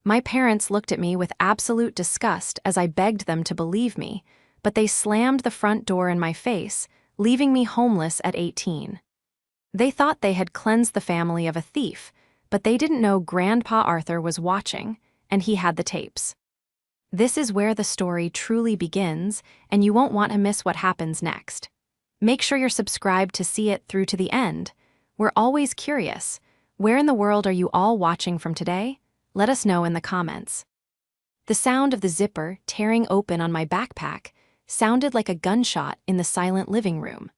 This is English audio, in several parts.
My parents looked at me with absolute disgust as I begged them to believe me, but they slammed the front door in my face, leaving me homeless at 18. They thought they had cleansed the family of a thief, but they didn't know Grandpa Arthur was watching, and he had the tapes. This is where the story truly begins, and you won't want to miss what happens next. Make sure you're subscribed to see it through to the end. We're always curious. Where in the world are you all watching from today? Let us know in the comments. The sound of the zipper tearing open on my backpack sounded like a gunshot in the silent living room.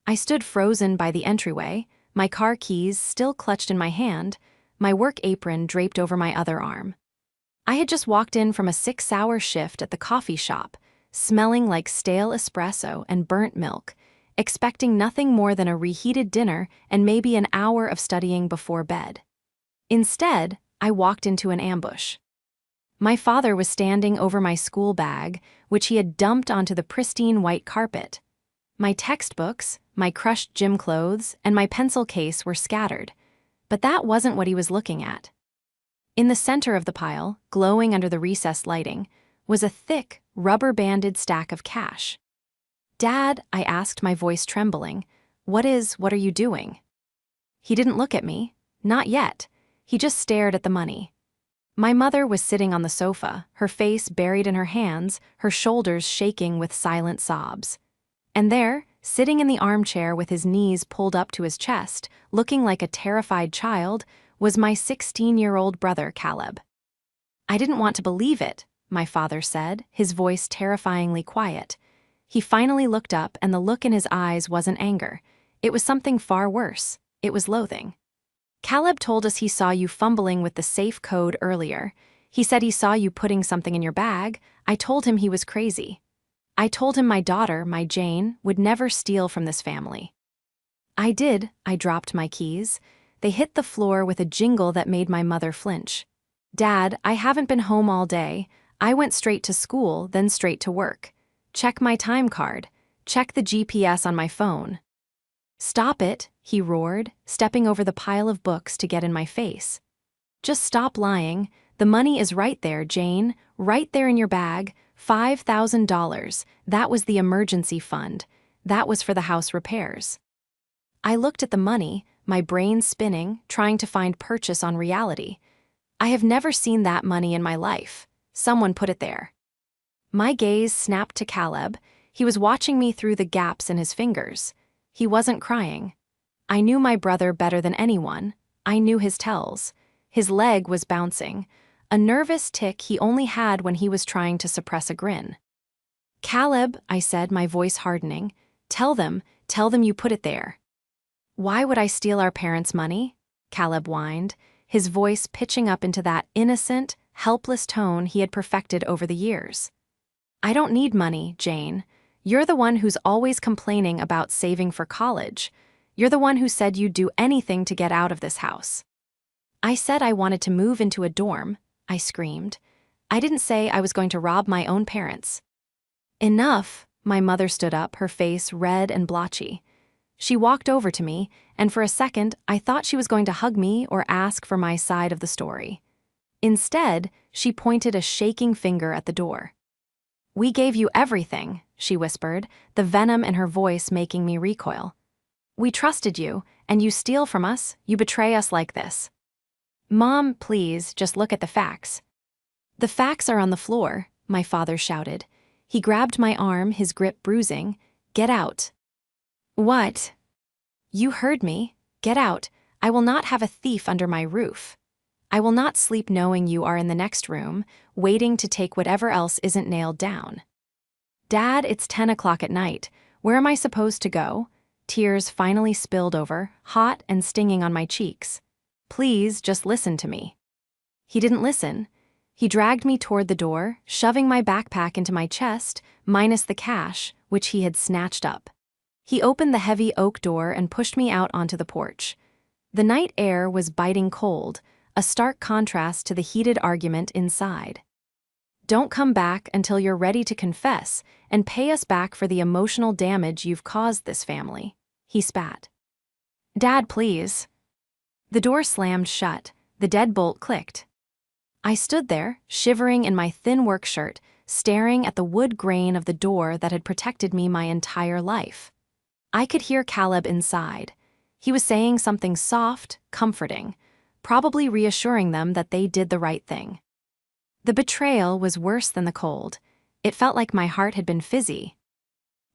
I stood frozen by the entryway, my car keys still clutched in my hand, my work apron draped over my other arm. I had just walked in from a 6-hour shift at the coffee shop, smelling like stale espresso and burnt milk, expecting nothing more than a reheated dinner and maybe an hour of studying before bed. Instead, I walked into an ambush. My father was standing over my school bag, which he had dumped onto the pristine white carpet. My textbooks, my crushed gym clothes, and my pencil case were scattered, but that wasn't what he was looking at. In the center of the pile, glowing under the recessed lighting, was a thick, rubber-banded stack of cash. "Dad," I asked, my voice trembling, what are you doing?" He didn't look at me. Not yet. He just stared at the money. My mother was sitting on the sofa, her face buried in her hands, her shoulders shaking with silent sobs. And there, sitting in the armchair with his knees pulled up to his chest, looking like a terrified child, was my 16-year-old brother, Caleb. "I didn't want to believe it," my father said, his voice terrifyingly quiet. He finally looked up, and the look in his eyes wasn't anger. It was something far worse. It was loathing. "Caleb told us he saw you fumbling with the safe code earlier. He said he saw you putting something in your bag. I told him he was crazy. I told him my daughter, my Jane, would never steal from this family." I did. I dropped my keys. They hit the floor with a jingle that made my mother flinch. "Dad, I haven't been home all day. I went straight to school, then straight to work. Check my time card. Check the GPS on my phone." "Stop it," he roared, stepping over the pile of books to get in my face. "Just stop lying. The money is right there, Jane, right there in your bag. $5,000. That was the emergency fund. That was for the house repairs." I looked at the money, my brain spinning, trying to find purchase on reality. I have never seen that money in my life. Someone put it there. My gaze snapped to Caleb. He was watching me through the gaps in his fingers. He wasn't crying. I knew my brother better than anyone. I knew his tells. His leg was bouncing, a nervous tick he only had when he was trying to suppress a grin. "Caleb," I said, my voice hardening, tell them you put it there." "Why would I steal our parents' money?" Caleb whined, his voice pitching up into that innocent, helpless tone he had perfected over the years. "I don't need money, Jane. You're the one who's always complaining about saving for college. You're the one who said you'd do anything to get out of this house." "I said I wanted to move into a dorm," I screamed. "I didn't say I was going to rob my own parents." "Enough," my mother stood up, her face red and blotchy. She walked over to me, and for a second I thought she was going to hug me or ask for my side of the story. Instead, she pointed a shaking finger at the door. "We gave you everything," she whispered, the venom in her voice making me recoil. "We trusted you, and you steal from us, you betray us like this." "Mom, please, just look at the facts." "The facts are on the floor," my father shouted. He grabbed my arm, his grip bruising. "Get out." "What?" "You heard me. Get out. I will not have a thief under my roof. I will not sleep knowing you are in the next room, waiting to take whatever else isn't nailed down." "Dad, it's 10 o'clock at night. Where am I supposed to go?" Tears finally spilled over, hot and stinging on my cheeks. "Please, just listen to me." He didn't listen. He dragged me toward the door, shoving my backpack into my chest, minus the cash, which he had snatched up. He opened the heavy oak door and pushed me out onto the porch. The night air was biting cold, a stark contrast to the heated argument inside. "Don't come back until you're ready to confess and pay us back for the emotional damage you've caused this family," he spat. "Dad, please." The door slammed shut. The deadbolt clicked. I stood there, shivering in my thin work shirt, staring at the wood grain of the door that had protected me my entire life. I could hear Caleb inside. He was saying something soft, comforting, probably reassuring them that they did the right thing. The betrayal was worse than the cold. It felt like my heart had been fizzy.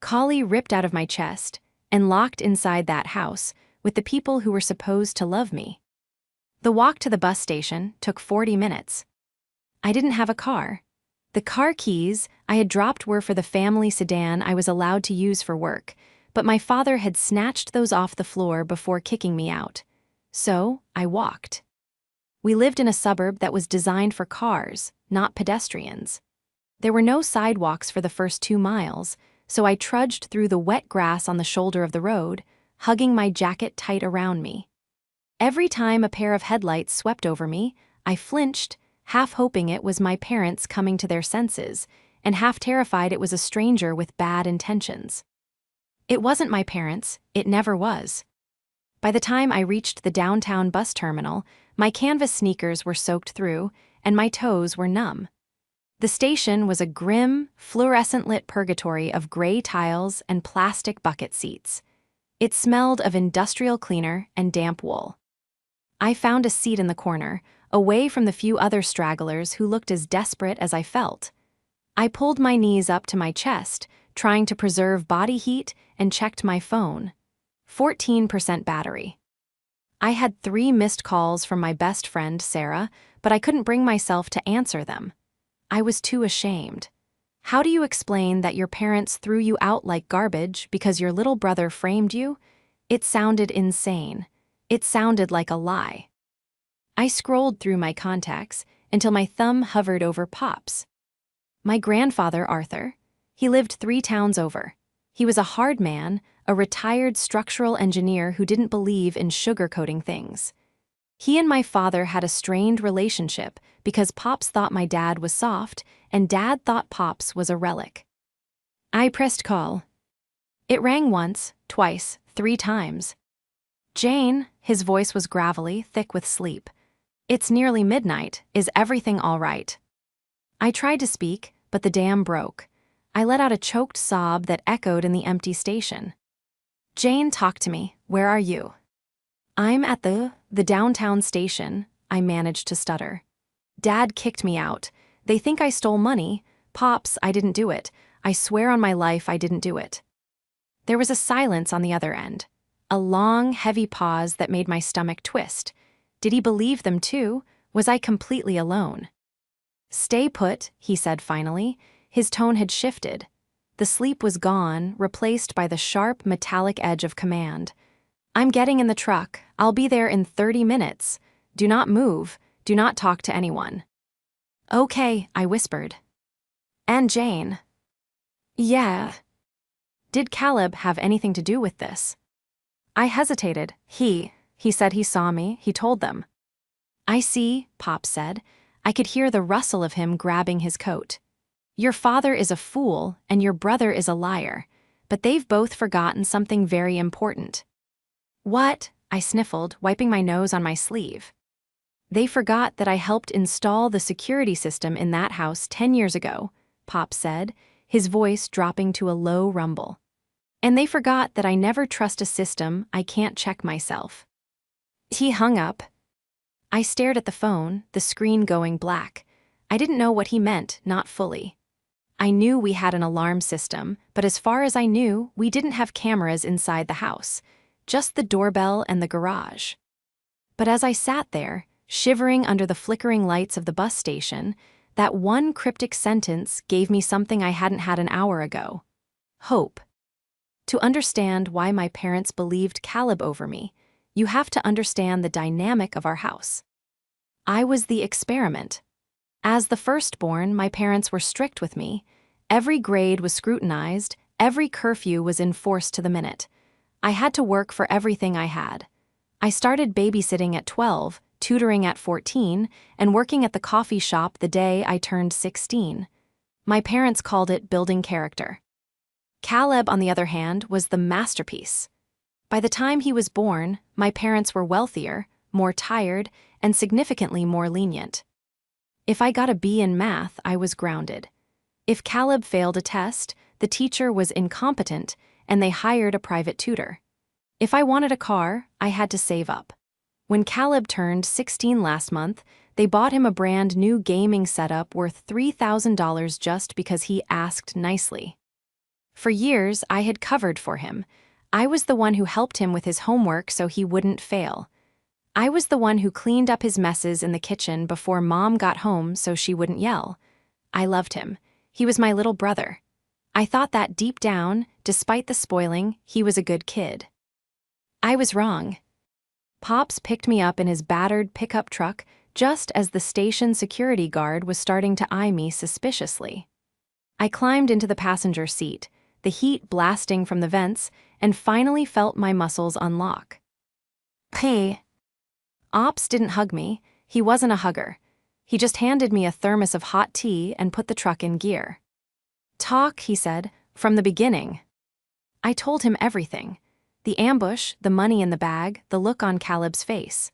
Collie ripped out of my chest and locked inside that house with the people who were supposed to love me. The walk to the bus station took 40 minutes. I didn't have a car. The car keys I had dropped were for the family sedan I was allowed to use for work, but my father had snatched those off the floor before kicking me out. So I walked. We lived in a suburb that was designed for cars, not pedestrians. There were no sidewalks for the first 2 miles, so I trudged through the wet grass on the shoulder of the road, hugging my jacket tight around me. Every time a pair of headlights swept over me, I flinched, half hoping it was my parents coming to their senses, and half terrified it was a stranger with bad intentions. It wasn't my parents, it never was. By the time I reached the downtown bus terminal, my canvas sneakers were soaked through, and my toes were numb. The station was a grim, fluorescent-lit purgatory of gray tiles and plastic bucket seats. It smelled of industrial cleaner and damp wool. I found a seat in the corner, away from the few other stragglers who looked as desperate as I felt. I pulled my knees up to my chest, trying to preserve body heat, and checked my phone. 14% battery. I had 3 missed calls from my best friend, Sarah, but I couldn't bring myself to answer them. I was too ashamed. How do you explain that your parents threw you out like garbage because your little brother framed you? It sounded insane. It sounded like a lie. I scrolled through my contacts until my thumb hovered over Pop's. My grandfather, Arthur. He lived 3 towns over. He was a hard man, a retired structural engineer who didn't believe in sugarcoating things. He and my father had a strained relationship because Pops thought my dad was soft and Dad thought Pops was a relic. I pressed call. It rang once, twice, 3 times. Jane, his voice was gravelly, thick with sleep. It's nearly midnight. Is everything all right? I tried to speak, but the dam broke. I let out a choked sob that echoed in the empty station. Jane, talk to me. Where are you? I'm at the downtown station, I managed to stutter. Dad kicked me out. They think I stole money. Pops, I didn't do it. I swear on my life I didn't do it. There was a silence on the other end. A long, heavy pause that made my stomach twist. Did he believe them too? Was I completely alone? Stay put, he said finally. His tone had shifted. The sleep was gone, replaced by the sharp, metallic edge of command. I'm getting in the truck. I'll be there in 30 minutes. Do not move. Do not talk to anyone. Okay, I whispered. And Jane? Yeah. Did Caleb have anything to do with this? I hesitated. He said he saw me. He told them. I see, Pop said. I could hear the rustle of him grabbing his coat. Your father is a fool and your brother is a liar, but they've both forgotten something very important. What? I sniffled, wiping my nose on my sleeve. They forgot that I helped install the security system in that house 10 years ago, Pop said, his voice dropping to a low rumble. And they forgot that I never trust a system I can't check myself. He hung up. I stared at the phone, the screen going black. I didn't know what he meant, not fully. I knew we had an alarm system, but as far as I knew, we didn't have cameras inside the house, just the doorbell and the garage. But as I sat there, shivering under the flickering lights of the bus station, that one cryptic sentence gave me something I hadn't had an hour ago. Hope. To understand why my parents believed Caleb over me, you have to understand the dynamic of our house. I was the experiment. As the firstborn, my parents were strict with me. Every grade was scrutinized, every curfew was enforced to the minute. I had to work for everything I had. I started babysitting at 12, tutoring at 14, and working at the coffee shop the day I turned 16. My parents called it building character. Caleb, on the other hand, was the masterpiece. By the time he was born, my parents were wealthier, more tired, and significantly more lenient. If I got a B in math, I was grounded. If Caleb failed a test, the teacher was incompetent, and they hired a private tutor. If I wanted a car, I had to save up. When Caleb turned 16 last month, they bought him a brand new gaming setup worth $3,000 just because he asked nicely. For years, I had covered for him. I was the one who helped him with his homework so he wouldn't fail. I was the one who cleaned up his messes in the kitchen before Mom got home so she wouldn't yell. I loved him. He was my little brother. I thought that deep down, despite the spoiling, he was a good kid. I was wrong. Pops picked me up in his battered pickup truck just as the station security guard was starting to eye me suspiciously. I climbed into the passenger seat, the heat blasting from the vents, and finally felt my muscles unlock. Hey. Ops didn't hug me. He wasn't a hugger. He just handed me a thermos of hot tea and put the truck in gear. Talk, he said, from the beginning. I told him everything. The ambush, the money in the bag, the look on Caleb's face.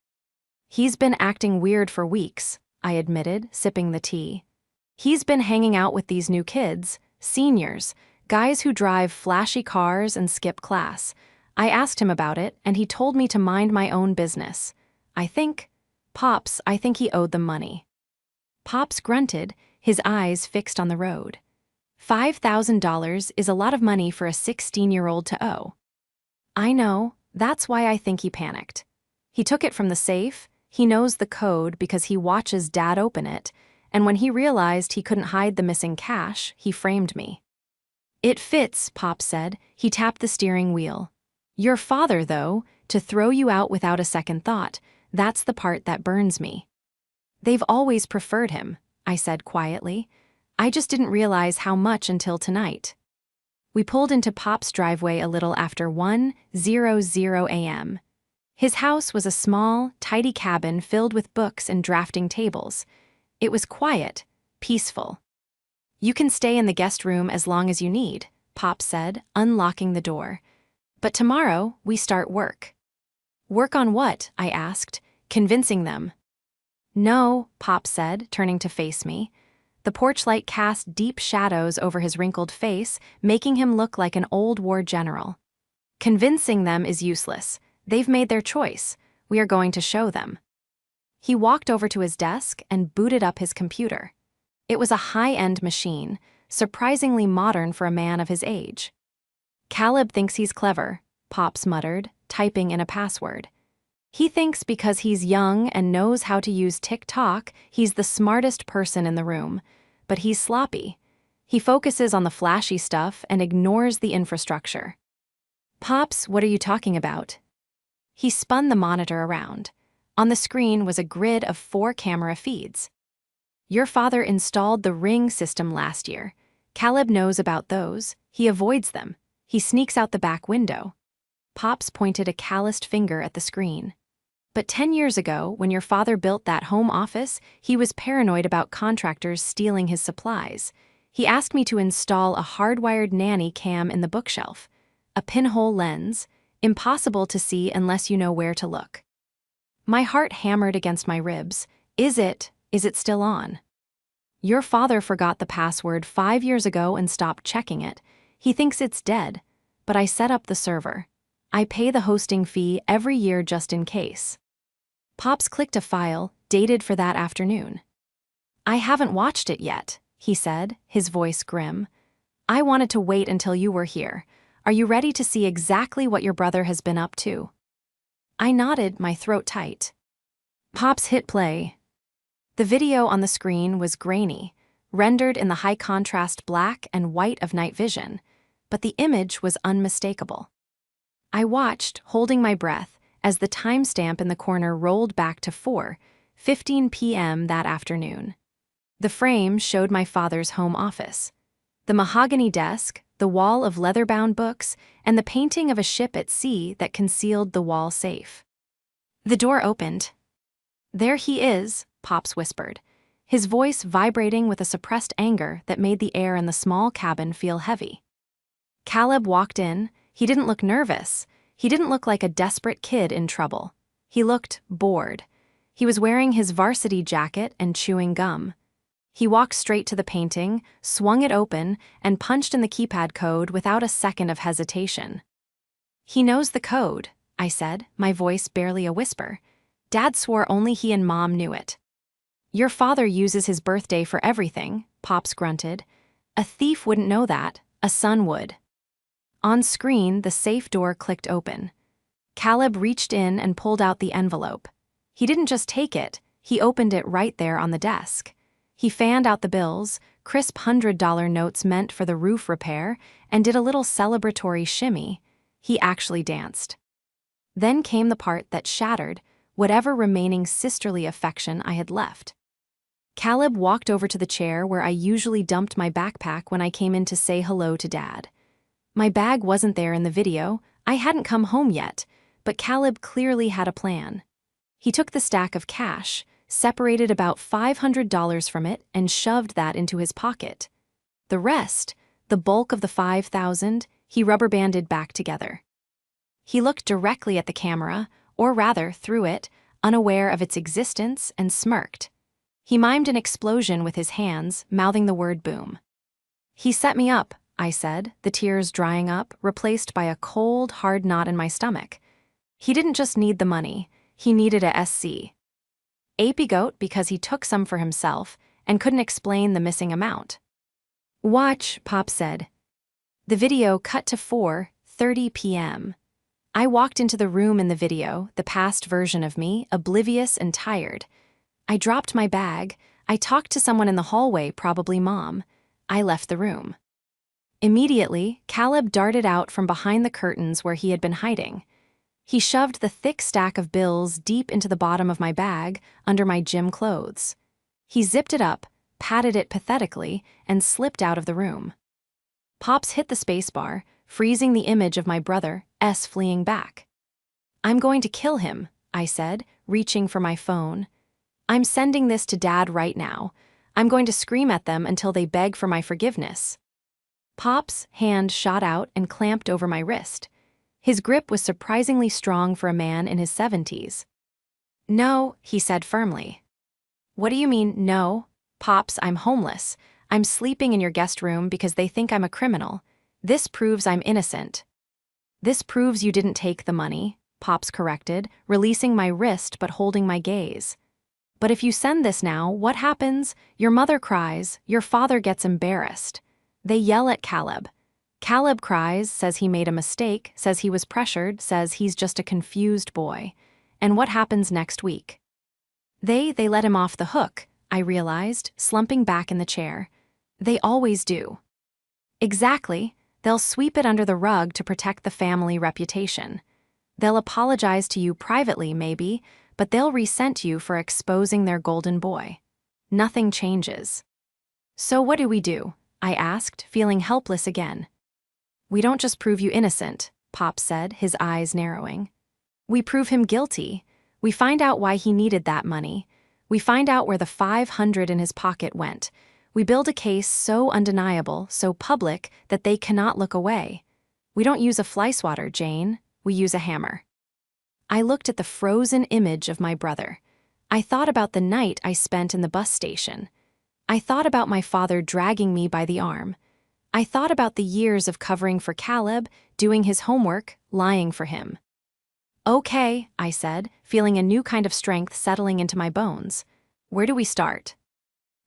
He's been acting weird for weeks, I admitted, sipping the tea. He's been hanging out with these new kids, seniors, guys who drive flashy cars and skip class. I asked him about it, and he told me to mind my own business. I think he owed them money. Pops grunted, his eyes fixed on the road. $5,000 is a lot of money for a 16-year-old to owe. I know, that's why I think he panicked. He took it from the safe, he knows the code because he watches Dad open it, and when he realized he couldn't hide the missing cash, he framed me. It fits, Pop said. He tapped the steering wheel. Your father, though, to throw you out without a second thought, that's the part that burns me. They've always preferred him, I said quietly. I just didn't realize how much until tonight. We pulled into Pop's driveway a little after 1:00 a.m. His house was a small, tidy cabin filled with books and drafting tables. It was quiet, peaceful. You can stay in the guest room as long as you need, Pop said, unlocking the door. But tomorrow, we start work. Work on what? I asked, convincing them. No, Pop said, turning to face me. The porch light cast deep shadows over his wrinkled face, making him look like an old war general. Convincing them is useless. They've made their choice. We are going to show them. He walked over to his desk and booted up his computer. It was a high-end machine, surprisingly modern for a man of his age. Caleb thinks he's clever, Pops muttered, typing in a password. He thinks because he's young and knows how to use TikTok, he's the smartest person in the room. But he's sloppy. He focuses on the flashy stuff and ignores the infrastructure. Pops, what are you talking about? He spun the monitor around. On the screen was a grid of 4 camera feeds. Your father installed the Ring system last year. Caleb knows about those. He avoids them. He sneaks out the back window. Pops pointed a calloused finger at the screen. But 10 years ago, when your father built that home office, he was paranoid about contractors stealing his supplies. He asked me to install a hardwired nanny cam in the bookshelf. A pinhole lens, impossible to see unless you know where to look. My heart hammered against my ribs. Is it still on? Your father forgot the password 5 years ago and stopped checking it. He thinks it's dead, but I set up the server. I pay the hosting fee every year just in case. Pops clicked a file, dated for that afternoon. I haven't watched it yet, he said, his voice grim. I wanted to wait until you were here. Are you ready to see exactly what your brother has been up to? I nodded, my throat tight. Pops hit play. The video on the screen was grainy, rendered in the high-contrast black and white of night vision, but the image was unmistakable. I watched, holding my breath, as the timestamp in the corner rolled back to 4:15 p.m. that afternoon. The frame showed my father's home office. The mahogany desk, the wall of leather-bound books, and the painting of a ship at sea that concealed the wall safe. The door opened. There he is, Pops whispered, his voice vibrating with a suppressed anger that made the air in the small cabin feel heavy. Caleb walked in. He didn't look nervous. He didn't look like a desperate kid in trouble. He looked bored. He was wearing his varsity jacket and chewing gum. He walked straight to the painting, swung it open, and punched in the keypad code without a second of hesitation. "He knows the code," I said, my voice barely a whisper. "Dad swore only he and Mom knew it." "Your father uses his birthday for everything," Pops grunted. "A thief wouldn't know that, a son would." On screen, the safe door clicked open. Caleb reached in and pulled out the envelope. He didn't just take it, he opened it right there on the desk. He fanned out the bills, crisp $100 notes meant for the roof repair, and did a little celebratory shimmy. He actually danced. Then came the part that shattered whatever remaining sisterly affection I had left. Caleb walked over to the chair where I usually dumped my backpack when I came in to say hello to Dad. My bag wasn't there in the video, I hadn't come home yet, but Caleb clearly had a plan. He took the stack of cash, separated about $500 from it, and shoved that into his pocket. The rest, the bulk of the $5,000, he rubber-banded back together. He looked directly at the camera, or rather, through it, unaware of its existence, and smirked. He mimed an explosion with his hands, mouthing the word boom. "He set me up," I said, the tears drying up, replaced by a cold, hard knot in my stomach. "He didn't just need the money, he needed a SC. Apigoat because he took some for himself and couldn't explain the missing amount." "Watch," Pop said. The video cut to 4:30 p.m. I walked into the room in the video, the past version of me, oblivious and tired. I dropped my bag, I talked to someone in the hallway, probably Mom. I left the room. Immediately, Caleb darted out from behind the curtains where he had been hiding. He shoved the thick stack of bills deep into the bottom of my bag, under my gym clothes. He zipped it up, patted it pathetically, and slipped out of the room. Pops hit the spacebar, freezing the image of my brother, S, fleeing back. "I'm going to kill him," I said, reaching for my phone. "I'm sending this to Dad right now. I'm going to scream at them until they beg for my forgiveness." Pop's hand shot out and clamped over my wrist. His grip was surprisingly strong for a man in his 70s. "No," he said firmly. "What do you mean, no? Pops, I'm homeless. I'm sleeping in your guest room because they think I'm a criminal. This proves I'm innocent." "This proves you didn't take the money," Pops corrected, releasing my wrist but holding my gaze. "But if you send this now, what happens? Your mother cries, your father gets embarrassed. They yell at Caleb. Caleb cries, says he made a mistake, says he was pressured, says he's just a confused boy. And what happens next week?" They let him off the hook," I realized, slumping back in the chair. "They always do." "Exactly. They'll sweep it under the rug to protect the family reputation. They'll apologize to you privately, maybe, but they'll resent you for exposing their golden boy. Nothing changes." "So what do?" I asked, feeling helpless again. "We don't just prove you innocent," Pop said, his eyes narrowing. "We prove him guilty. We find out why he needed that money. We find out where the $500 in his pocket went. We build a case so undeniable, so public, that they cannot look away. We don't use a fly swatter, Jane. We use a hammer." I looked at the frozen image of my brother. I thought about the night I spent in the bus station. I thought about my father dragging me by the arm. I thought about the years of covering for Caleb, doing his homework, lying for him. "Okay," I said, feeling a new kind of strength settling into my bones. "Where do we start?"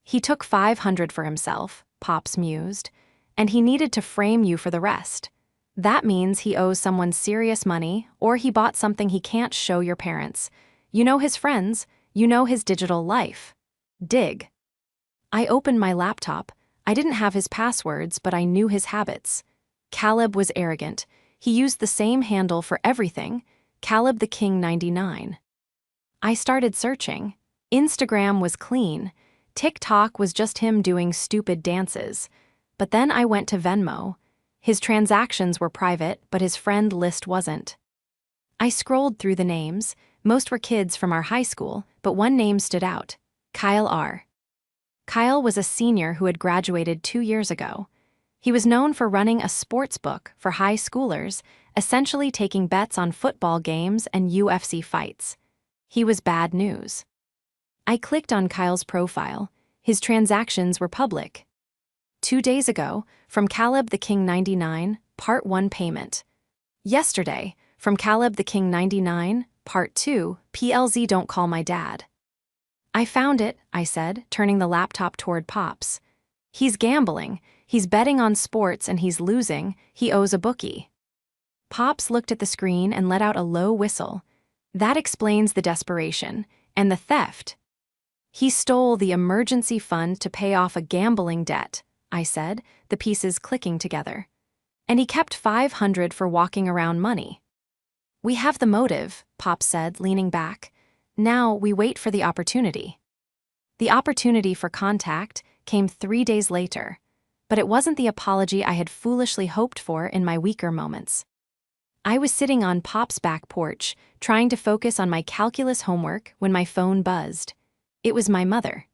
"He took $500 for himself," Pops mused, "and he needed to frame you for the rest. That means he owes someone serious money, or he bought something he can't show your parents. You know his friends, you know his digital life. Dig." I opened my laptop. I didn't have his passwords, but I knew his habits. Caleb was arrogant. He used the same handle for everything, Caleb the King 99. I started searching. Instagram was clean. TikTok was just him doing stupid dances. But then I went to Venmo. His transactions were private, but his friend list wasn't. I scrolled through the names. Most were kids from our high school, but one name stood out: Kyle R. Kyle was a senior who had graduated 2 years ago. He was known for running a sports book for high schoolers, essentially taking bets on football games and UFC fights. He was bad news. I clicked on Kyle's profile. His transactions were public. 2 days ago, from Caleb the King 99, Part 1 payment. Yesterday, from Caleb the King 99, Part 2, PLZ don't call my dad. I found it, I said, turning the laptop toward Pops. He's gambling, he's betting on sports and he's losing, he owes a bookie. Pops looked at the screen and let out a low whistle. That explains the desperation, and the theft. He stole the emergency fund to pay off a gambling debt, I said, the pieces clicking together. And he kept $500 for walking around money. We have the motive, Pops said, leaning back. Now we wait for the opportunity. The opportunity for contact came 3 days later, but it wasn't the apology I had foolishly hoped for in my weaker moments. I was sitting on Pop's back porch, trying to focus on my calculus homework when my phone buzzed. It was my mother.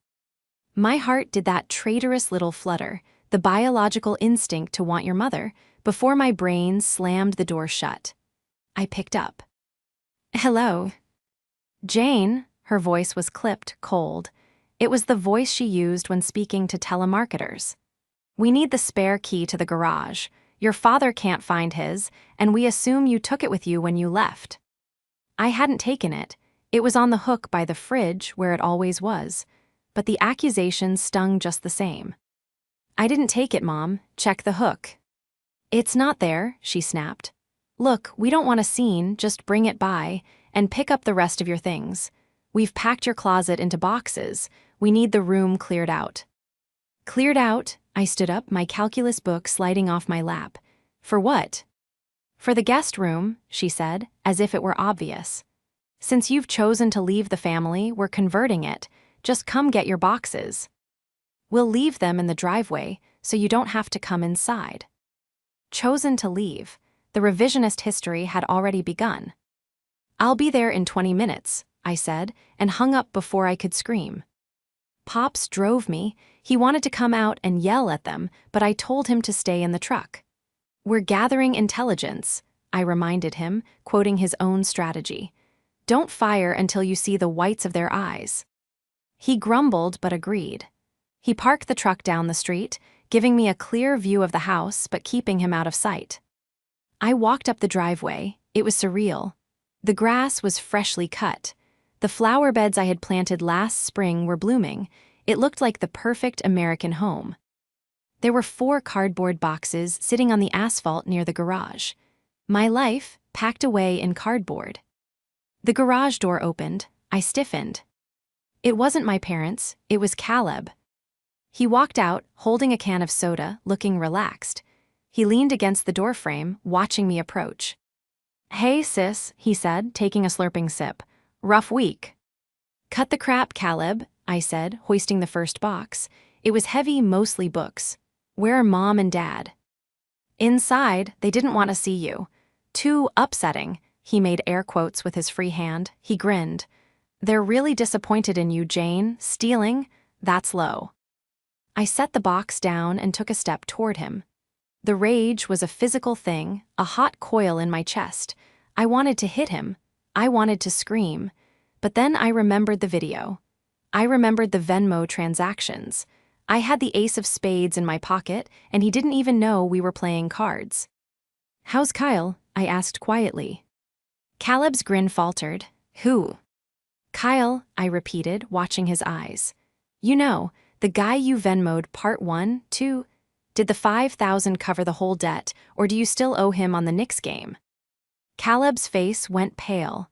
My heart did that traitorous little flutter, the biological instinct to want your mother, before my brain slammed the door shut. I picked up. Hello. Jane, her voice was clipped, cold. It was the voice she used when speaking to telemarketers. We need the spare key to the garage. Your father can't find his, and we assume you took it with you when you left. I hadn't taken it. It was on the hook by the fridge where it always was, but the accusation stung just the same. I didn't take it, Mom. Check the hook. It's not there, she snapped. Look, we don't want a scene, just bring it by, and pick up the rest of your things. We've packed your closet into boxes. We need the room cleared out. Cleared out? I stood up, my calculus book sliding off my lap. For what? For the guest room, she said, as if it were obvious. Since you've chosen to leave the family, we're converting it. Just come get your boxes. We'll leave them in the driveway, so you don't have to come inside. Chosen to leave. The revisionist history had already begun. I'll be there in 20 minutes, I said, and hung up before I could scream. Pops drove me. He wanted to come out and yell at them, but I told him to stay in the truck. We're gathering intelligence, I reminded him, quoting his own strategy. Don't fire until you see the whites of their eyes. He grumbled but agreed. He parked the truck down the street, giving me a clear view of the house but keeping him out of sight. I walked up the driveway. It was surreal. The grass was freshly cut. The flower beds I had planted last spring were blooming. It looked like the perfect American home. There were 4 cardboard boxes sitting on the asphalt near the garage. My life packed away in cardboard. The garage door opened. I stiffened. It wasn't my parents, it was Caleb. He walked out, holding a can of soda, looking relaxed. He leaned against the doorframe, watching me approach. Hey, sis, he said, taking a slurping sip. Rough week. Cut the crap, Caleb, I said, hoisting the first box. It was heavy, mostly books. Where are Mom and Dad? Inside, they didn't want to see you. Too upsetting. He made air quotes with his free hand. He grinned. They're really disappointed in you, Jane. Stealing? That's low. I set the box down and took a step toward him. The rage was a physical thing, a hot coil in my chest. I wanted to hit him. I wanted to scream. But then I remembered the video. I remembered the Venmo transactions. I had the ace of spades in my pocket, and he didn't even know we were playing cards. How's Kyle? I asked quietly. Caleb's grin faltered. Who? Kyle, I repeated, watching his eyes. You know, the guy you Venmo'd part 1, 2. Did the $5,000 cover the whole debt, or do you still owe him on the Knicks game? Caleb's face went pale.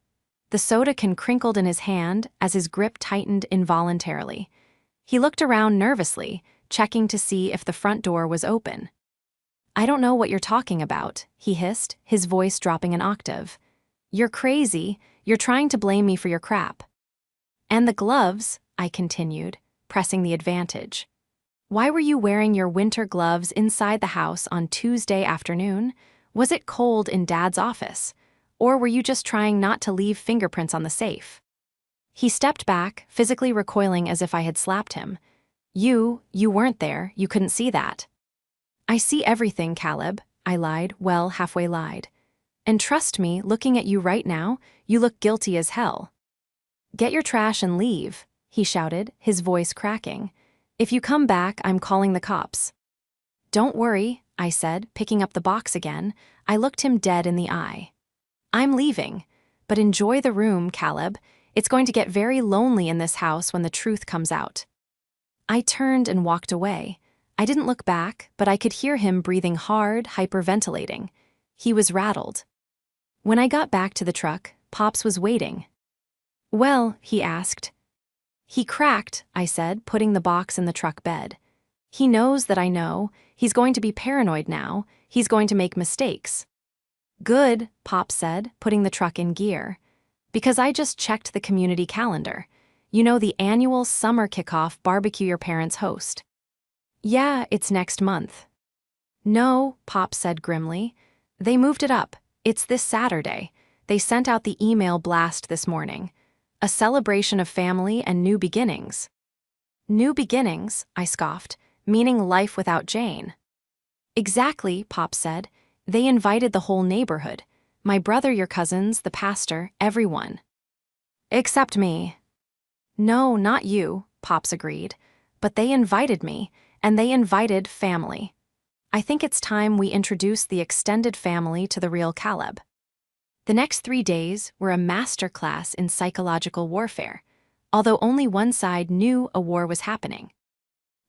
The soda can crinkled in his hand as his grip tightened involuntarily. He looked around nervously, checking to see if the front door was open. I don't know what you're talking about, he hissed, his voice dropping an octave. You're crazy. You're trying to blame me for your crap. And the gloves, I continued, pressing the advantage. Why were you wearing your winter gloves inside the house on Tuesday afternoon? Was it cold in Dad's office? Or were you just trying not to leave fingerprints on the safe? He stepped back, physically recoiling as if I had slapped him. You weren't there, you couldn't see that. I see everything, Caleb, I lied, well, halfway lied. And trust me, looking at you right now, you look guilty as hell. Get your trash and leave, he shouted, his voice cracking. If you come back, I'm calling the cops. Don't worry, I said, picking up the box again. I looked him dead in the eye. I'm leaving. But enjoy the room, Caleb. It's going to get very lonely in this house when the truth comes out. I turned and walked away. I didn't look back, but I could hear him breathing hard, hyperventilating. He was rattled. When I got back to the truck, Pops was waiting. Well, he asked. He cracked, I said, putting the box in the truck bed. He knows that I know. He's going to be paranoid now. He's going to make mistakes. Good, Pop said, putting the truck in gear. Because I just checked the community calendar. You know, the annual summer kickoff barbecue your parents host. Yeah, it's next month. No, Pop said grimly. They moved it up. It's this Saturday. They sent out the email blast this morning. A celebration of family and new beginnings. New beginnings, I scoffed, meaning life without Jane. Exactly, Pop said. They invited the whole neighborhood. My brother, your cousins, the pastor, everyone. Except me. No, not you, Pops agreed. But they invited me, and they invited family. I think it's time we introduce the extended family to the real Caleb. The next 3 days were a masterclass in psychological warfare, although only one side knew a war was happening.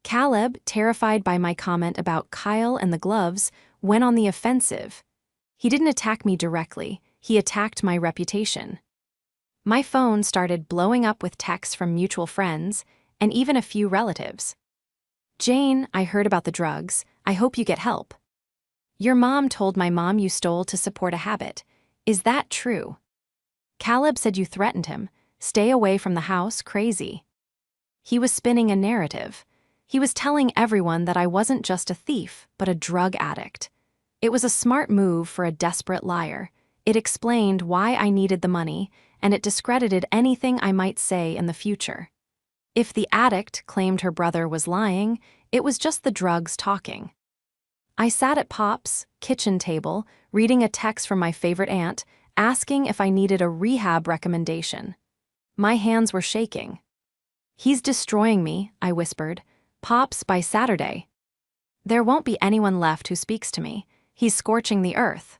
Caleb, terrified by my comment about Kyle and the gloves, went on the offensive. He didn't attack me directly, he attacked my reputation. My phone started blowing up with texts from mutual friends, and even a few relatives. Jane, I heard about the drugs. I hope you get help. Your mom told my mom you stole to support a habit. Is that true? Caleb said you threatened him. Stay away from the house, crazy. He was spinning a narrative. He was telling everyone that I wasn't just a thief, but a drug addict. It was a smart move for a desperate liar. It explained why I needed the money, and it discredited anything I might say in the future. If the addict claimed her brother was lying, it was just the drugs talking. I sat at Pop's kitchen table, reading a text from my favorite aunt, asking if I needed a rehab recommendation. My hands were shaking. He's destroying me, I whispered. Pops, by Saturday. There won't be anyone left who speaks to me. He's scorching the earth.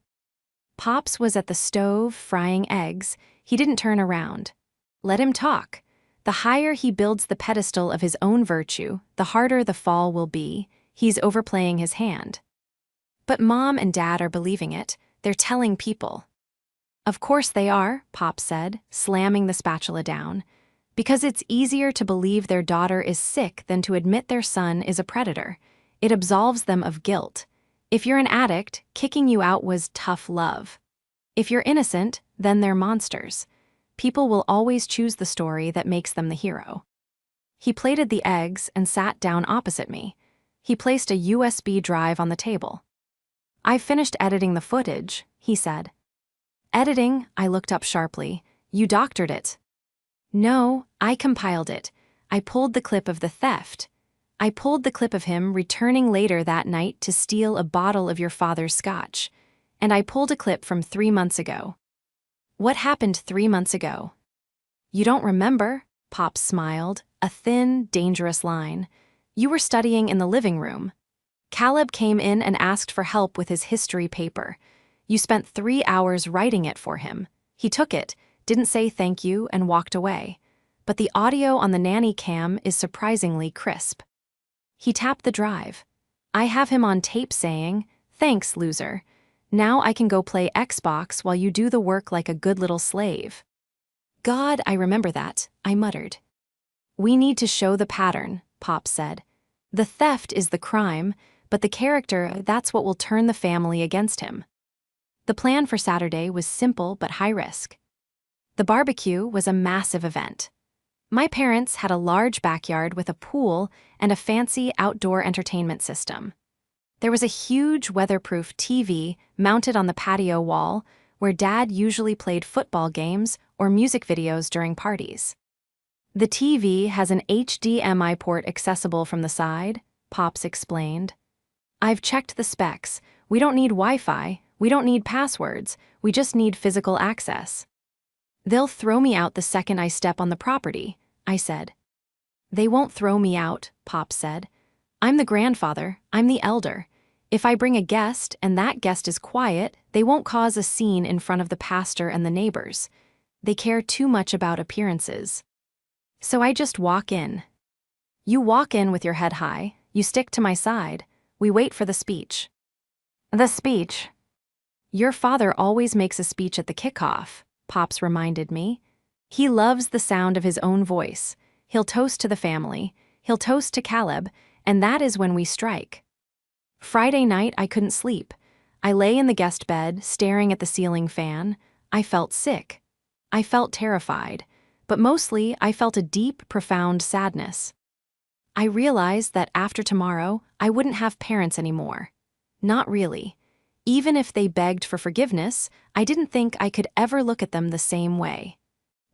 Pops was at the stove, frying eggs. He didn't turn around. Let him talk. The higher he builds the pedestal of his own virtue, the harder the fall will be. He's overplaying his hand. But Mom and Dad are believing it. They're telling people. Of course they are, Pop said, slamming the spatula down. Because it's easier to believe their daughter is sick than to admit their son is a predator. It absolves them of guilt. If you're an addict, kicking you out was tough love. If you're innocent, then they're monsters. People will always choose the story that makes them the hero. He plated the eggs and sat down opposite me. He placed a USB drive on the table. I've finished editing the footage, he said. Editing, I looked up sharply. You doctored it. No, I compiled it. I pulled the clip of the theft. I pulled the clip of him returning later that night to steal a bottle of your father's scotch. And I pulled a clip from 3 months ago. What happened 3 months ago? You don't remember? Pop smiled, a thin, dangerous line. You were studying in the living room. Caleb came in and asked for help with his history paper. You spent 3 hours writing it for him. He took it, didn't say thank you, and walked away. But the audio on the nanny cam is surprisingly crisp. He tapped the drive. I have him on tape saying, "Thanks, loser. Now I can go play Xbox while you do the work like a good little slave." God, I remember that, I muttered. We need to show the pattern, Pop said. The theft is the crime, but the character, that's what will turn the family against him. The plan for Saturday was simple but high risk. The barbecue was a massive event. My parents had a large backyard with a pool and a fancy outdoor entertainment system. There was a huge weatherproof TV mounted on the patio wall where Dad usually played football games or music videos during parties. The TV has an HDMI port accessible from the side, Pops explained. I've checked the specs. We don't need Wi-Fi, we don't need passwords, we just need physical access. They'll throw me out the second I step on the property, I said. They won't throw me out, Pop said. I'm the grandfather, I'm the elder. If I bring a guest and that guest is quiet, they won't cause a scene in front of the pastor and the neighbors. They care too much about appearances. So I just walk in. You walk in with your head high, you stick to my side, we wait for the speech. The speech. Your father always makes a speech at the kickoff, Pops reminded me. He loves the sound of his own voice. He'll toast to the family, he'll toast to Caleb, and that is when we strike. Friday night, I couldn't sleep. I lay in the guest bed, staring at the ceiling fan. I felt sick. I felt terrified. But mostly, I felt a deep, profound sadness. I realized that after tomorrow, I wouldn't have parents anymore. Not really. Even if they begged for forgiveness, I didn't think I could ever look at them the same way.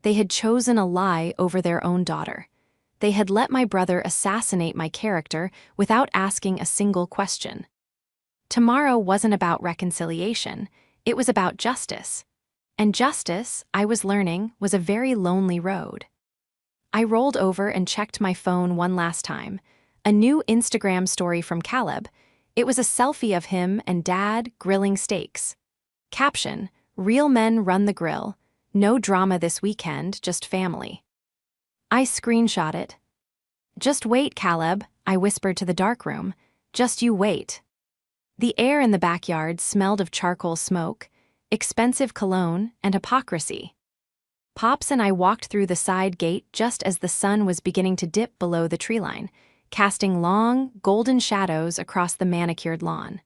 They had chosen a lie over their own daughter. They had let my brother assassinate my character without asking a single question. Tomorrow wasn't about reconciliation, it was about justice. And justice, I was learning, was a very lonely road. I rolled over and checked my phone one last time. A new Instagram story from Caleb. It was a selfie of him and Dad grilling steaks. Caption, "Real men run the grill. No drama this weekend, just family." I screenshot it. "Just wait, Caleb," I whispered to the darkroom. "Just you wait." The air in the backyard smelled of charcoal smoke, expensive cologne, and hypocrisy. Pops and I walked through the side gate just as the sun was beginning to dip below the treeline, casting long, golden shadows across the manicured lawn.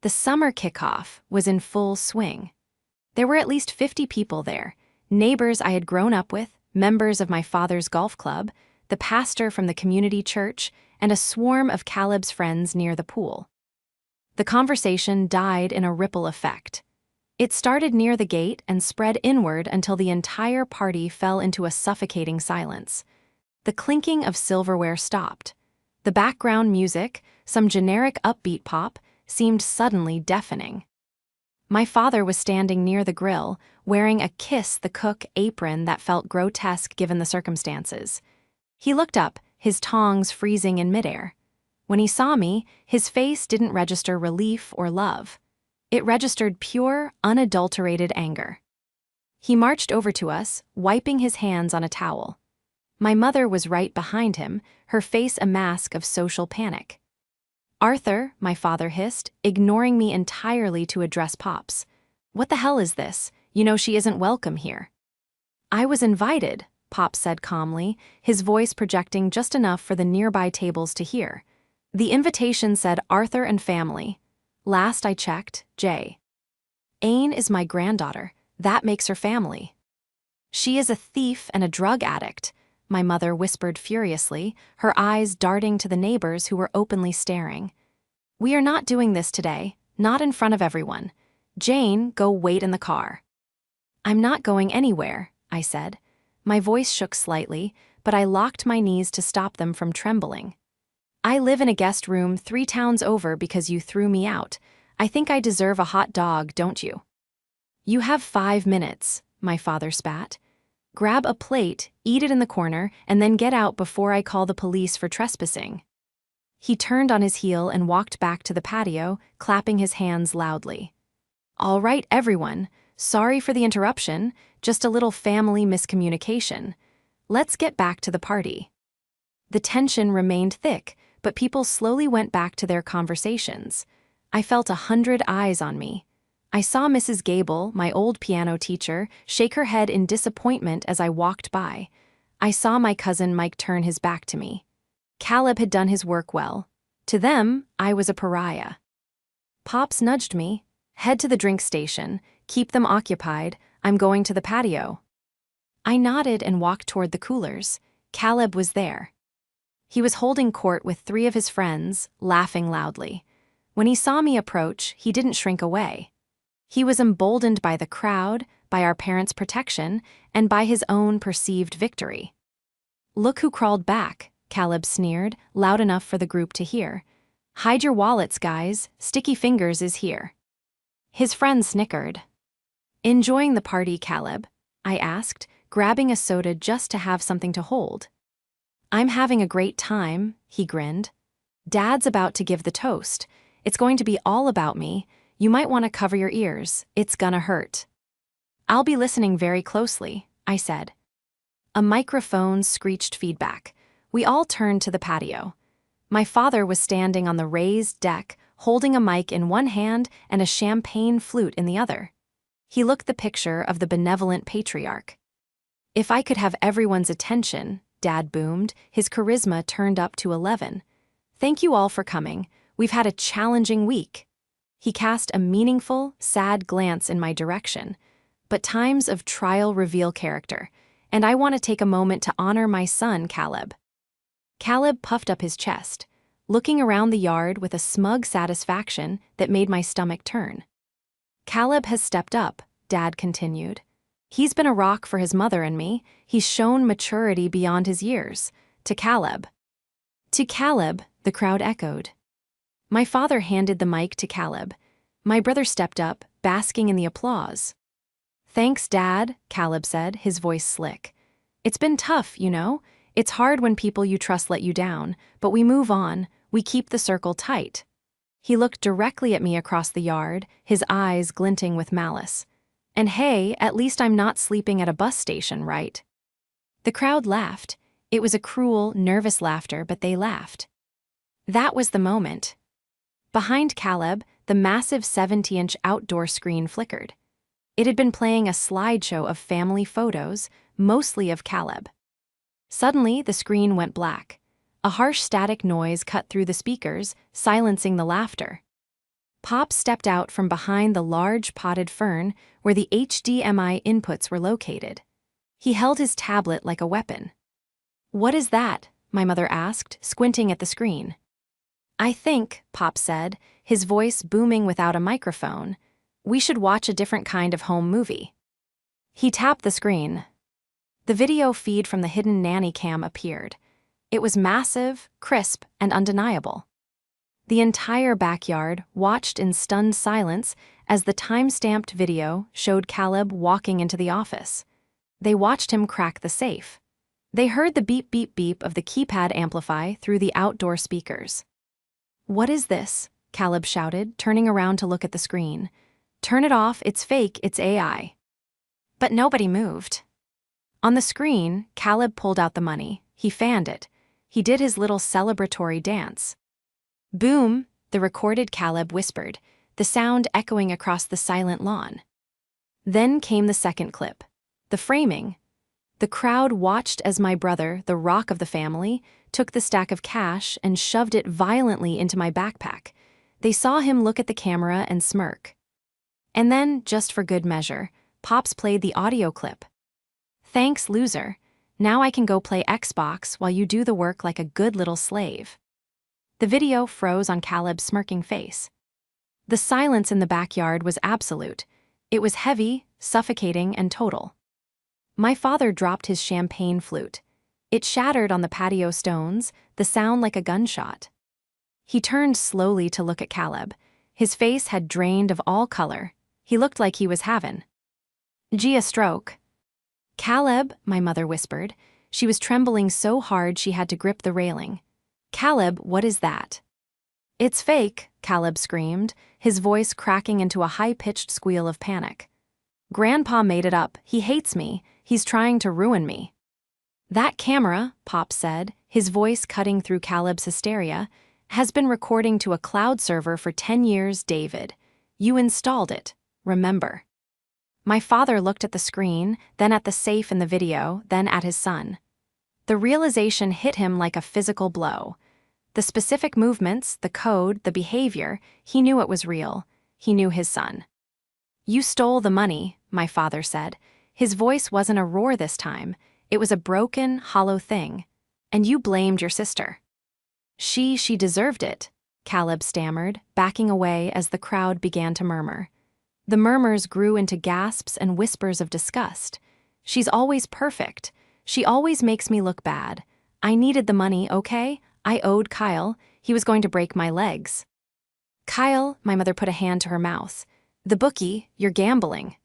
The summer kickoff was in full swing. There were at least 50 people there, neighbors I had grown up with, members of my father's golf club, the pastor from the community church, and a swarm of Caleb's friends near the pool. The conversation died in a ripple effect. It started near the gate and spread inward until the entire party fell into a suffocating silence. The clinking of silverware stopped. The background music, some generic upbeat pop, seemed suddenly deafening. My father was standing near the grill, wearing a kiss the cook apron that felt grotesque given the circumstances. He looked up, his tongs freezing in midair. When he saw me, his face didn't register relief or love. It registered pure, unadulterated anger. He marched over to us, wiping his hands on a towel. My mother was right behind him, her face a mask of social panic. "Arthur," my father hissed, ignoring me entirely to address Pops. "What the hell is this? You know she isn't welcome here." "I was invited," Pops said calmly, his voice projecting just enough for the nearby tables to hear. The invitation said Arthur and family. Last I checked, Jay. Ain is my granddaughter. That makes her family. "She is a thief and a drug addict," my mother whispered furiously, her eyes darting to the neighbors who were openly staring. "We are not doing this today, not in front of everyone. Jane, go wait in the car." "I'm not going anywhere," I said. My voice shook slightly, but I locked my knees to stop them from trembling. "I live in a guest room 3 towns over because you threw me out. I think I deserve a hot dog, don't you?" "You have 5 minutes," my father spat. "Grab a plate, eat it in the corner, and then get out before I call the police for trespassing." He turned on his heel and walked back to the patio, clapping his hands loudly. "All right, everyone. Sorry for the interruption, just a little family miscommunication. Let's get back to the party." The tension remained thick, but people slowly went back to their conversations. I felt 100 eyes on me. I saw Mrs. Gable, my old piano teacher, shake her head in disappointment as I walked by. I saw my cousin Mike turn his back to me. Caleb had done his work well. To them, I was a pariah. Pops nudged me. "Head to the drink station. Keep them occupied. I'm going to the patio." I nodded and walked toward the coolers. Caleb was there. He was holding court with 3 of his friends, laughing loudly. When he saw me approach, he didn't shrink away. He was emboldened by the crowd, by our parents' protection, and by his own perceived victory. "Look who crawled back," Caleb sneered, loud enough for the group to hear. "Hide your wallets, guys. Sticky Fingers is here." His friends snickered. "Enjoying the party, Caleb?" I asked, grabbing a soda just to have something to hold. I'm having a great time, he grinned. Dad's about to give the toast. It's going to be all about me. You might want to cover your ears. It's gonna hurt. I'll be listening very closely, I said. A microphone screeched feedback. We all turned to the patio. My father was standing on the raised deck, holding a mic in one hand and a champagne flute in the other. He looked the picture of the benevolent patriarch. If I could have everyone's attention, Dad boomed, his charisma turned up to 11. Thank you all for coming. We've had a challenging week. He cast a meaningful, sad glance in my direction. But times of trial reveal character, and I want to take a moment to honor my son, Caleb. Caleb puffed up his chest, looking around the yard with a smug satisfaction that made my stomach turn. Caleb has stepped up, Dad continued. He's been a rock for his mother and me. He's shown maturity beyond his years. To Caleb. To Caleb, the crowd echoed. My father handed the mic to Caleb. My brother stepped up, basking in the applause. Thanks, Dad, Caleb said, his voice slick. It's been tough, you know. It's hard when people you trust let you down, but we move on, we keep the circle tight. He looked directly at me across the yard, his eyes glinting with malice. And hey, at least I'm not sleeping at a bus station, right? The crowd laughed. It was a cruel, nervous laughter, but they laughed. That was the moment. Behind Caleb, the massive 70-inch outdoor screen flickered. It had been playing a slideshow of family photos, mostly of Caleb. Suddenly, the screen went black. A harsh static noise cut through the speakers, silencing the laughter. Pop stepped out from behind the large potted fern where the HDMI inputs were located. He held his tablet like a weapon. What is that? My mother asked, squinting at the screen. I think, Pop said, his voice booming without a microphone, we should watch a different kind of home movie. He tapped the screen. The video feed from the hidden nanny cam appeared. It was massive, crisp, and undeniable. The entire backyard watched in stunned silence as the time-stamped video showed Caleb walking into the office. They watched him crack the safe. They heard the beep beep beep of the keypad amplify through the outdoor speakers. What is this? Caleb shouted, turning around to look at the screen. Turn it off, it's fake, it's AI. But nobody moved. On the screen, Caleb pulled out the money. He fanned it. He did his little celebratory dance. Boom, the recorded Caleb whispered, the sound echoing across the silent lawn. Then came the second clip. The framing. The crowd watched as my brother, the rock of the family, took the stack of cash and shoved it violently into my backpack. They saw him look at the camera and smirk. And then, just for good measure, Pops played the audio clip. Thanks, loser. Now I can go play Xbox while you do the work like a good little slave. The video froze on Caleb's smirking face. The silence in the backyard was absolute. It was heavy, suffocating, and total. My father dropped his champagne flute. It shattered on the patio stones, the sound like a gunshot. He turned slowly to look at Caleb. His face had drained of all color. He looked like he was having a stroke. Caleb, my mother whispered. She was trembling so hard she had to grip the railing. Caleb, what is that? It's fake, Caleb screamed, his voice cracking into a high-pitched squeal of panic. Grandpa made it up. He hates me. He's trying to ruin me. That camera, Pop said, his voice cutting through Caleb's hysteria, has been recording to a cloud server for 10 years, David. You installed it, remember. My father looked at the screen, then at the safe in the video, then at his son. The realization hit him like a physical blow. The specific movements, the code, the behavior, he knew it was real. He knew his son. You stole the money, my father said. His voice wasn't a roar this time. It was a broken, hollow thing. And you blamed your sister. She deserved it, Caleb stammered, backing away as the crowd began to murmur. The murmurs grew into gasps and whispers of disgust. She's always perfect. She always makes me look bad. I needed the money, okay? I owed Kyle. He was going to break my legs. Kyle, my mother put a hand to her mouth. The bookie, you're gambling.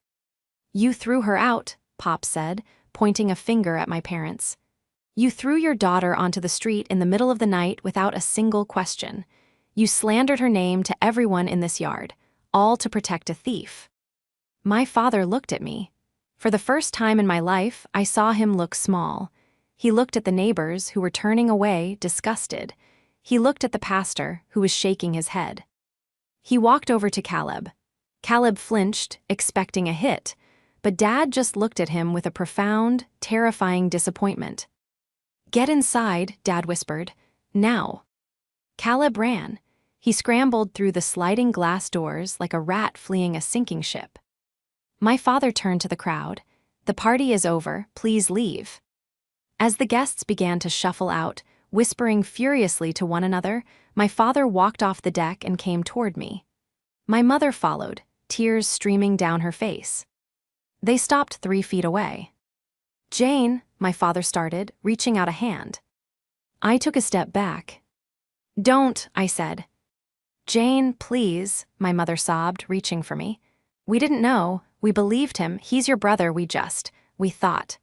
You threw her out, Pop said, pointing a finger at my parents. You threw your daughter onto the street in the middle of the night without a single question. You slandered her name to everyone in this yard, all to protect a thief." My father looked at me. For the first time in my life, I saw him look small. He looked at the neighbors who were turning away, disgusted. He looked at the pastor, who was shaking his head. He walked over to Caleb. Caleb flinched, expecting a hit, but Dad just looked at him with a profound, terrifying disappointment. "Get inside," Dad whispered. "Now." Caleb ran. He scrambled through the sliding glass doors like a rat fleeing a sinking ship. My father turned to the crowd. "The party is over, please leave." As the guests began to shuffle out, whispering furiously to one another, my father walked off the deck and came toward me. My mother followed, tears streaming down her face. They stopped 3 feet away. "Jane," my father started, reaching out a hand. I took a step back. "Don't," I said. "Jane, please," my mother sobbed, reaching for me. "We didn't know, we believed him, he's your brother, we thought."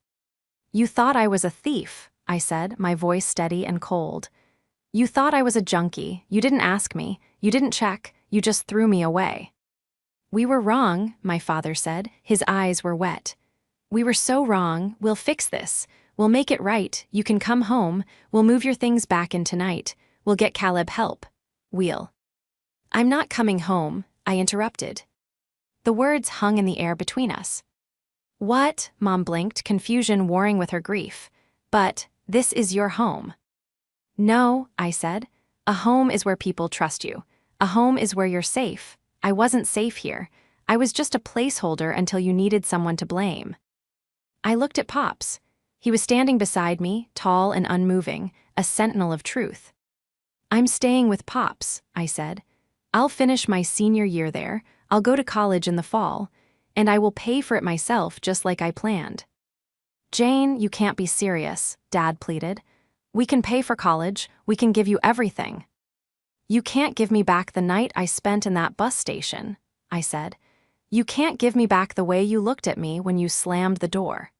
"You thought I was a thief," I said, my voice steady and cold. "You thought I was a junkie, you didn't ask me, you didn't check, you just threw me away." "We were wrong," my father said, his eyes were wet. "We were so wrong, we'll fix this. We'll make it right, you can come home, we'll move your things back in tonight, we'll get Caleb help. We'll." "I'm not coming home," I interrupted. The words hung in the air between us. "What?" Mom blinked, confusion warring with her grief. "But, this is your home." "No," I said. "A home is where people trust you. A home is where you're safe. I wasn't safe here. I was just a placeholder until you needed someone to blame." I looked at Pops. He was standing beside me, tall and unmoving, a sentinel of truth. "I'm staying with Pops," I said. "I'll finish my senior year there, I'll go to college in the fall, and I will pay for it myself just like I planned." "Jane, you can't be serious," Dad pleaded. "We can pay for college, we can give you everything." "You can't give me back the night I spent in that bus station," I said. "You can't give me back the way you looked at me when you slammed the door."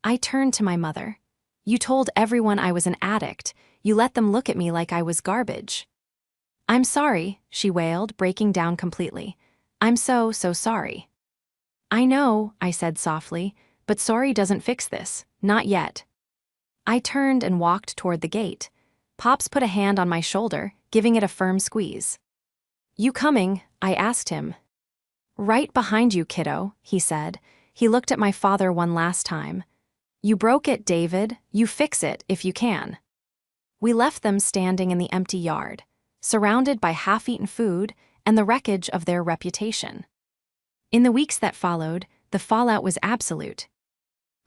I turned to my mother. "You told everyone I was an addict. You let them look at me like I was garbage." "I'm sorry," she wailed, breaking down completely. "I'm so sorry." "I know," I said softly, "but sorry doesn't fix this, not yet." I turned and walked toward the gate. Pops put a hand on my shoulder, giving it a firm squeeze. "You coming?" I asked him. "Right behind you, kiddo," he said. He looked at my father one last time. "You broke it, David. You fix it if you can." We left them standing in the empty yard, surrounded by half-eaten food and the wreckage of their reputation. In the weeks that followed, the fallout was absolute.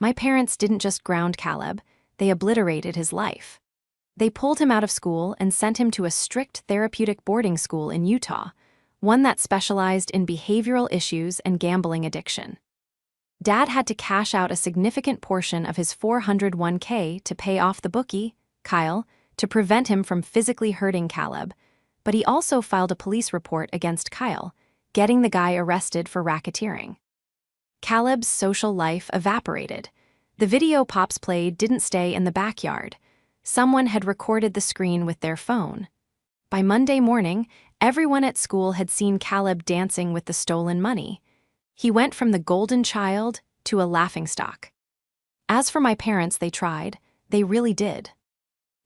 My parents didn't just ground Caleb, they obliterated his life. They pulled him out of school and sent him to a strict therapeutic boarding school in Utah, one that specialized in behavioral issues and gambling addiction. Dad had to cash out a significant portion of his 401k to pay off the bookie, Kyle, to prevent him from physically hurting Caleb, but he also filed a police report against Kyle, getting the guy arrested for racketeering. Caleb's social life evaporated. The video Pops played didn't stay in the backyard. Someone had recorded the screen with their phone. By Monday morning, everyone at school had seen Caleb dancing with the stolen money. He went from the golden child to a laughingstock. As for my parents, they tried. They really did.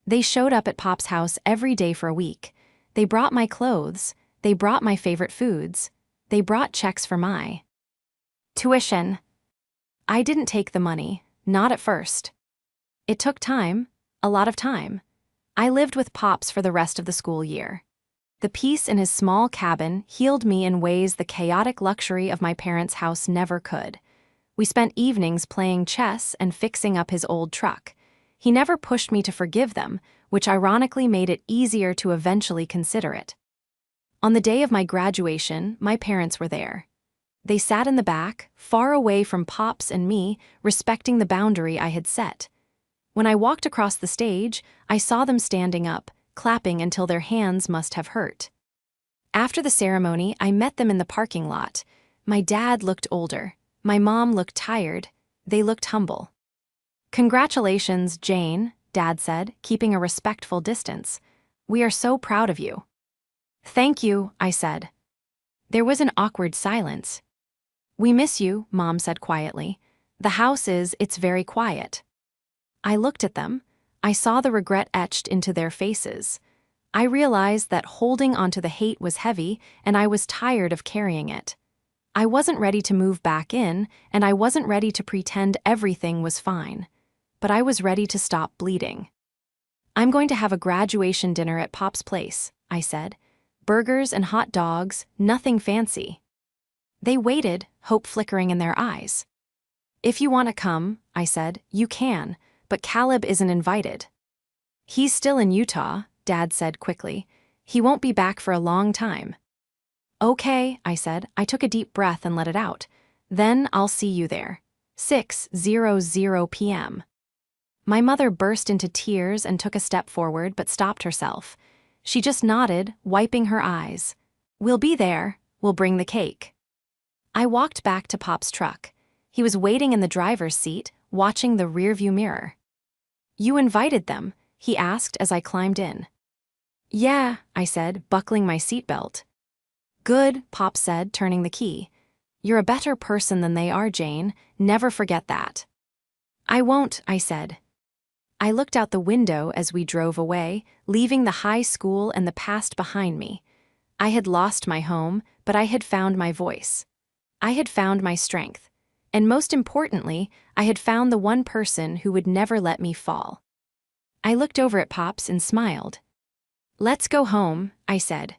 They showed up at Pop's house every day for a week. They brought my clothes. They brought my favorite foods. They brought checks for my tuition. I didn't take the money, not at first. It took time, a lot of time. I lived with Pops for the rest of the school year. The peace in his small cabin healed me in ways the chaotic luxury of my parents' house never could. We spent evenings playing chess and fixing up his old truck. He never pushed me to forgive them, which ironically made it easier to eventually consider it. On the day of my graduation, my parents were there. They sat in the back, far away from Pops and me, respecting the boundary I had set. When I walked across the stage, I saw them standing up, clapping until their hands must have hurt. After the ceremony, I met them in the parking lot. My dad looked older. My mom looked tired. They looked humble. "Congratulations, Jane," Dad said, keeping a respectful distance. "We are so proud of you." "Thank you," I said. There was an awkward silence. "We miss you," Mom said quietly. It's very quiet." I looked at them. I saw the regret etched into their faces. I realized that holding onto the hate was heavy, and I was tired of carrying it. I wasn't ready to move back in, and I wasn't ready to pretend everything was fine. But I was ready to stop bleeding. "I'm going to have a graduation dinner at Pop's place," I said. "Burgers and hot dogs, nothing fancy." They waited, hope flickering in their eyes. "If you want to come," I said, "you can, but Caleb isn't invited." "He's still in Utah," Dad said quickly. "He won't be back for a long time." "Okay," I said. I took a deep breath and let it out. "Then I'll see you there. 6:00 p.m. My mother burst into tears and took a step forward but stopped herself. She just nodded, wiping her eyes. "We'll be there. We'll bring the cake." I walked back to Pop's truck. He was waiting in the driver's seat, watching the rearview mirror. "You invited them?" he asked as I climbed in. "Yeah," I said, buckling my seatbelt. "Good," Pop said, turning the key. "You're a better person than they are, Jane. Never forget that." "I won't," I said. I looked out the window as we drove away, leaving the high school and the past behind me. I had lost my home, but I had found my voice. I had found my strength. And most importantly, I had found the one person who would never let me fall. I looked over at Pops and smiled. "Let's go home," I said.